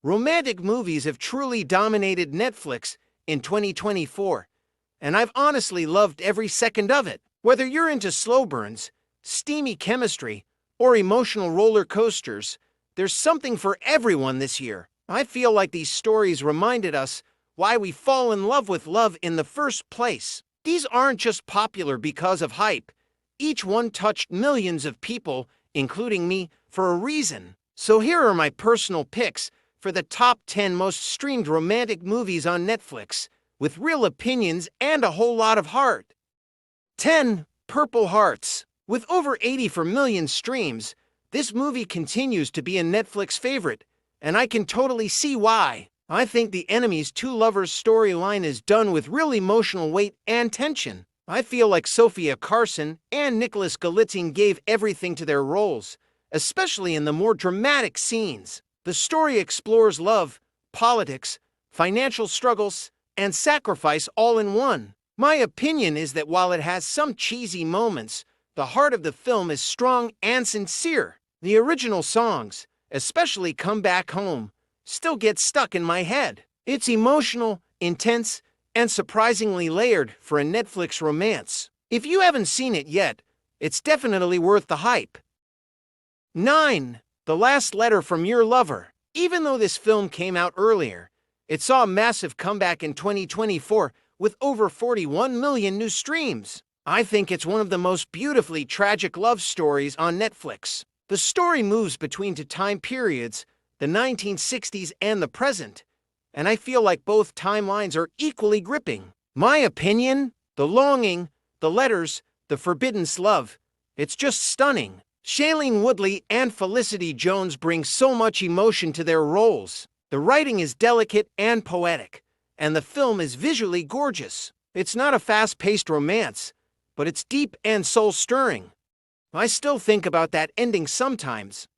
Romantic movies have truly dominated Netflix in 2024, and I've honestly loved every second of it. Whether you're into slow burns, steamy chemistry, or emotional roller coasters, there's something for everyone this year. I feel like these stories reminded us why we fall in love with love in the first place. These aren't just popular because of hype. Each one touched millions of people, including me, for a reason. So here are my personal picks for the top 10 most streamed romantic movies on Netflix, with real opinions and a whole lot of heart. 10. Purple Hearts. With over 84 million streams, this movie continues to be a Netflix favorite, and I can totally see why. I think the enemy's two lovers storyline is done with real emotional weight and tension. I feel like Sophia Carson and Nicholas Galitzine gave everything to their roles, especially in the more dramatic scenes. The story explores love, politics, financial struggles, and sacrifice all in one. My opinion is that while it has some cheesy moments, the heart of the film is strong and sincere. The original songs, especially Come Back Home, still get stuck in my head. It's emotional, intense, and surprisingly layered for a Netflix romance. If you haven't seen it yet, it's definitely worth the hype. 9. The Last Letter from Your Lover. Even though this film came out earlier, it saw a massive comeback in 2024 with over 41 million new streams. I think it's one of the most beautifully tragic love stories on Netflix. The story moves between two time periods, the 1960s and the present, and I feel like both timelines are equally gripping. My opinion, the longing, the letters, the forbidden love, it's just stunning. Shailene Woodley and Felicity Jones bring so much emotion to their roles. The writing is delicate and poetic, and the film is visually gorgeous. It's not a fast-paced romance, but it's deep and soul-stirring. I still think about that ending sometimes.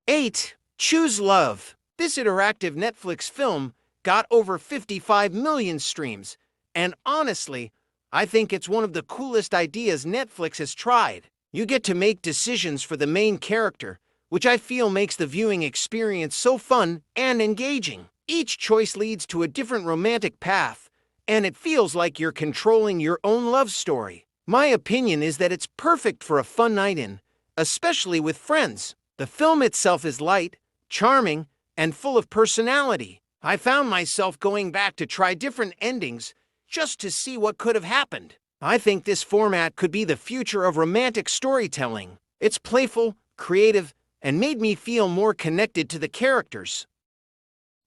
8. Choose Love. This interactive Netflix film got over 55 million streams, and honestly, I think it's one of the coolest ideas Netflix has tried. You get to make decisions for the main character, which I feel makes the viewing experience so fun and engaging. Each choice leads to a different romantic path, and it feels like you're controlling your own love story. My opinion is that it's perfect for a fun night in, especially with friends. The film itself is light, charming, and full of personality. I found myself going back to try different endings just to see what could have happened. I think this format could be the future of romantic storytelling. It's playful, creative, and made me feel more connected to the characters.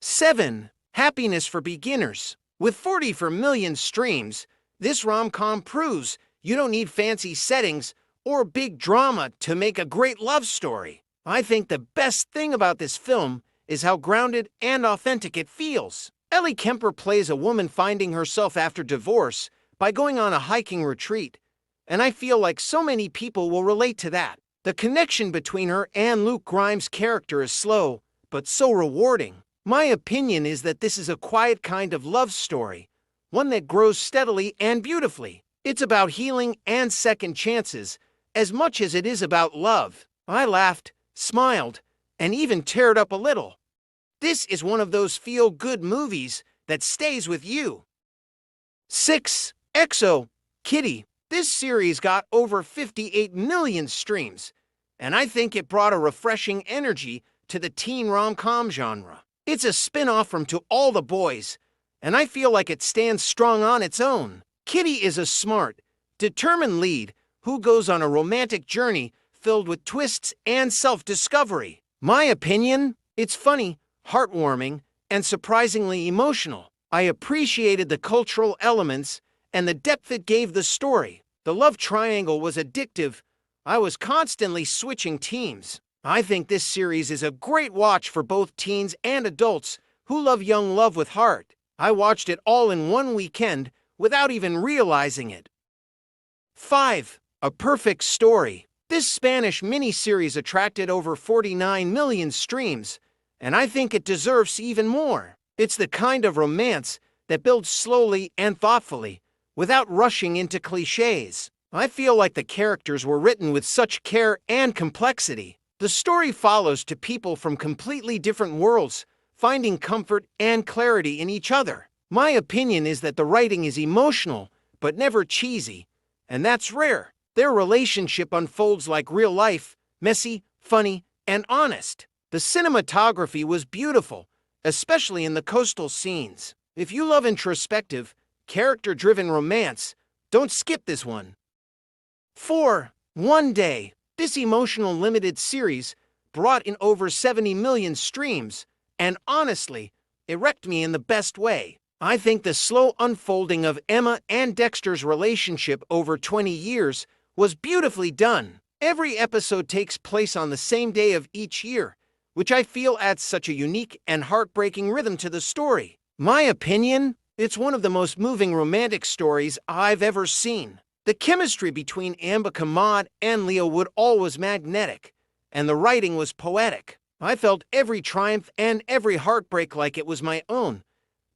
7. Happiness for Beginners. With 44 million streams, this rom-com proves you don't need fancy settings or big drama to make a great love story. I think the best thing about this film is how grounded and authentic it feels. Ellie Kemper plays a woman finding herself after divorce by going on a hiking retreat, and I feel like so many people will relate to that. The connection between her and Luke Grimes' character is slow, but so rewarding. My opinion is that this is a quiet kind of love story, one that grows steadily and beautifully. It's about healing and second chances, as much as it is about love. I laughed, smiled, and even teared up a little. This is one of those feel-good movies that stays with you. 6. EXO Kitty. This series got over 58 million streams, and I think it brought a refreshing energy to the teen rom-com genre. It's a spin-off from To All the Boys, and I feel like it stands strong on its own. Kitty is a smart, determined lead who goes on a romantic journey filled with twists and self-discovery. My opinion, it's funny, heartwarming, and surprisingly emotional. I appreciated the cultural elements and the depth it gave the story. The love triangle was addictive. I was constantly switching teams. I think this series is a great watch for both teens and adults who love young love with heart. I watched it all in one weekend without even realizing it. 5. A Perfect Story. This Spanish miniseries attracted over 49 million streams, and I think it deserves even more. It's the kind of romance that builds slowly and thoughtfully, without rushing into cliches. I feel like the characters were written with such care and complexity. The story follows two people from completely different worlds, finding comfort and clarity in each other. My opinion is that the writing is emotional, but never cheesy, and that's rare. Their relationship unfolds like real life, messy, funny, and honest. The cinematography was beautiful, especially in the coastal scenes. If you love introspective, character-driven romance, don't skip this one. 4. One Day. This emotional limited series brought in over 70 million streams, and honestly, it wrecked me in the best way. I think the slow unfolding of Emma and Dexter's relationship over 20 years was beautifully done. Every episode takes place on the same day of each year, which I feel adds such a unique and heartbreaking rhythm to the story. My opinion, it's one of the most moving romantic stories I've ever seen. The chemistry between Ambika Maud and Leo Wood was magnetic, and the writing was poetic. I felt every triumph and every heartbreak like it was my own.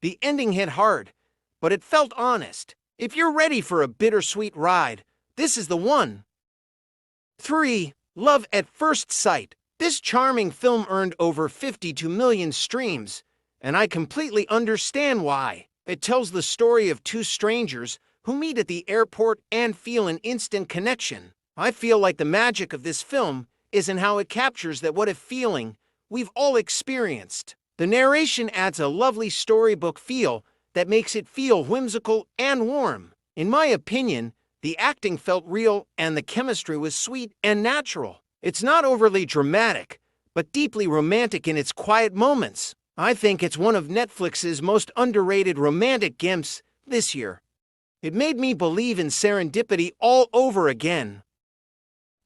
The ending hit hard, but it felt honest. If you're ready for a bittersweet ride, this is the one. 3. Love at First Sight. This charming film earned over 52 million streams, and I completely understand why. It tells the story of two strangers who meet at the airport and feel an instant connection. I feel like the magic of this film is in how it captures that what if feeling we've all experienced. The narration adds a lovely storybook feel that makes it feel whimsical and warm. In my opinion, the acting felt real and the chemistry was sweet and natural. It's not overly dramatic, but deeply romantic in its quiet moments. I think it's one of Netflix's most underrated romantic gimps this year. It made me believe in serendipity all over again.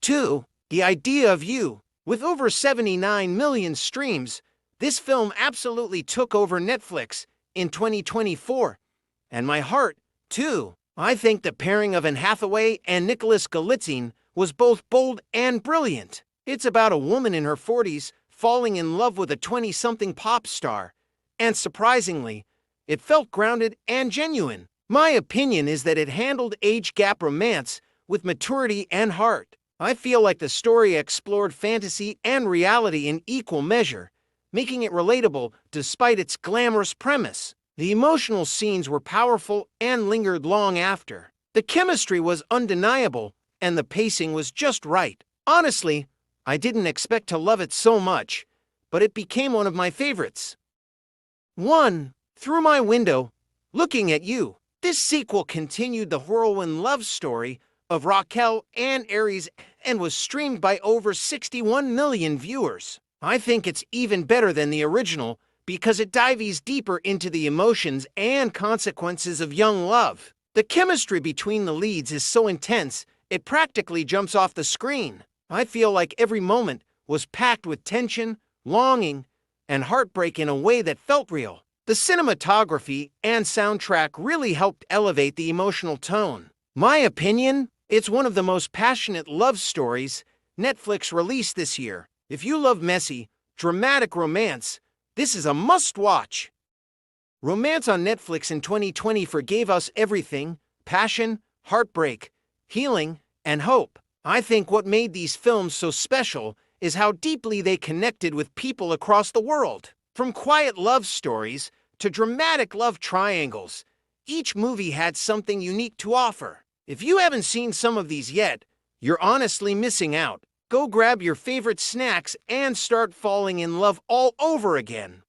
2. The Idea of You. With over 79 million streams, this film absolutely took over Netflix in 2024. And my heart, too. I think the pairing of Anne Hathaway and Nicholas Galitzine was both bold and brilliant. It's about a woman in her 40s falling in love with a 20-something pop star. And surprisingly, it felt grounded and genuine. My opinion is that it handled age gap romance with maturity and heart. I feel like the story explored fantasy and reality in equal measure, making it relatable despite its glamorous premise. The emotional scenes were powerful and lingered long after. The chemistry was undeniable, and the pacing was just right. Honestly, I didn't expect to love it so much, but it became one of my favorites. 1. Through My Window, Looking at You. This sequel continued the whirlwind love story of Raquel and Aries and was streamed by over 61 million viewers. I think it's even better than the original because it dives deeper into the emotions and consequences of young love. The chemistry between the leads is so intense, it practically jumps off the screen. I feel like every moment was packed with tension, longing, and heartbreak in a way that felt real. The cinematography and soundtrack really helped elevate the emotional tone. My opinion, it's one of the most passionate love stories Netflix released this year. If you love messy, dramatic romance, this is a must-watch. Romance on Netflix in 2020 forgave us everything: passion, heartbreak, healing, and hope. I think what made these films so special is how deeply they connected with people across the world. From quiet love stories to dramatic love triangles, each movie had something unique to offer. If you haven't seen some of these yet, you're honestly missing out. Go grab your favorite snacks and start falling in love all over again.